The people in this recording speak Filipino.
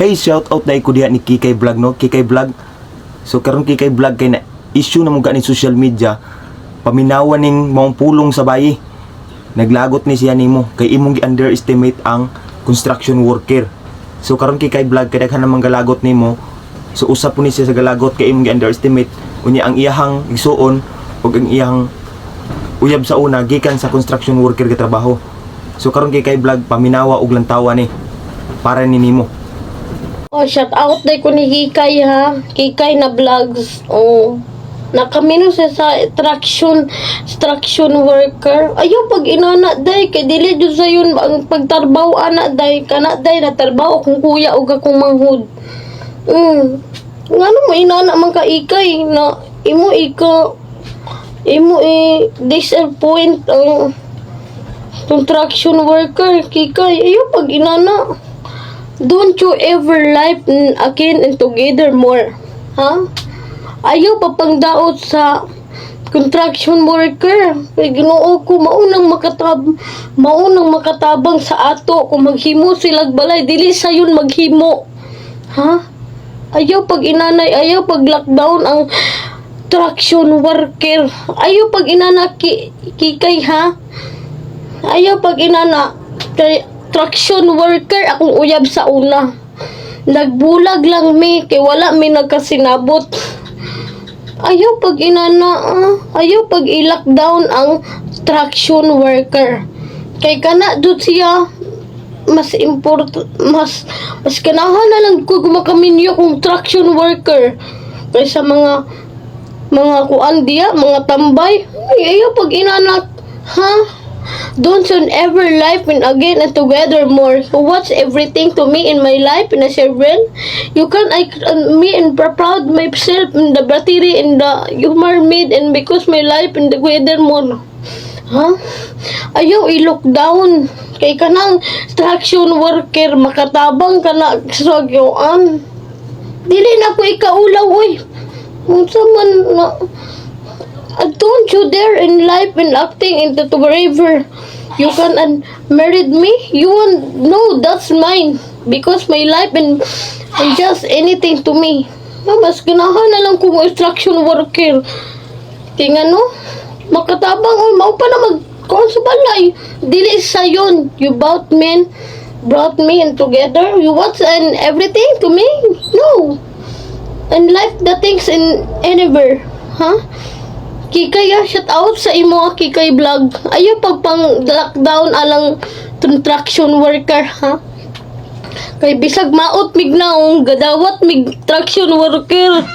Hey, shout out dahil ko diha ni Kikay Vlog, no? Kikay Vlog. So karon Kikay Vlog kay na issue na mga ni social media, paminawan ning maong pulong sa bayi. Naglagot ni siya nimo kay imong gi-underestimate ang construction worker. So karon Kikay Vlog kay daghan namang galagot nimo. So usap po ni siya sa galagot kay imong gi-underestimate unya ang iyahang igsuon ug ang iyahang uyab sa una gikan sa construction worker nga trabaho. So karon Kikay Vlog paminawa og lantawa ni para ni nimo. Oh, shout out day ko ni Kikay ha. Kikay na vlogs. Oh. Nakamino siya sa extraction worker. Ayaw pag inana day kay dili jud sa yun ang pagtarbaho ana day kana day na tarbaho kung kuya ug akong manghud. Ngano mo inana man ka Ikay na imo disappoint ang construction worker Kikay. Ayaw pag inana. Don't you ever live again and together more. Ha? Ayaw pa pangdaot sa construction worker. Kay Ginoo ko maunang makatabang sa ato kung maghimo silag balay dili sayon maghimo. Ha? Ayaw pag inanay, ayaw pag lockdown ang traction worker. Ayaw pag inana Kikay ha. Ayaw pag inana kay traction worker akong uyab sa una. Nagbulag lang mi kay wala mi nagkasinabot. Ayaw pag inana, ayaw pag i-lockdown ang traction worker. Kay kana dut siya mas kanahan na lang ko gumakaminyo kung traction worker kaysa mga kuan diya, mga tambay. Ayaw pag inana, ha? Don't you ever live in again and together more. So what's everything to me in my life in a servant? You can me and proud myself in the battery in the humor made and because my life in the together more. Huh? Ayaw i-lockdown. Kay kanang traction worker makatabang ka na sa gyoan. Dili na ko ikaulaw oy. Unsa man na don't you dare in life and acting into forever. You can married me. You won't know that's mine because my life and just anything to me. Mas ganahan na lang kung instruction worker. Tingnan no, makatabang o mao pa na magkuhan sa balay. Dili sa yun. You brought me in together. You want and everything to me? No. And life the things in anywhere. Huh? Kikay, shout out sa imo Kikay Vlog. Ayaw pang lockdown alang traction worker ha. Kay bisag maot mig naong gadawat mig traction worker.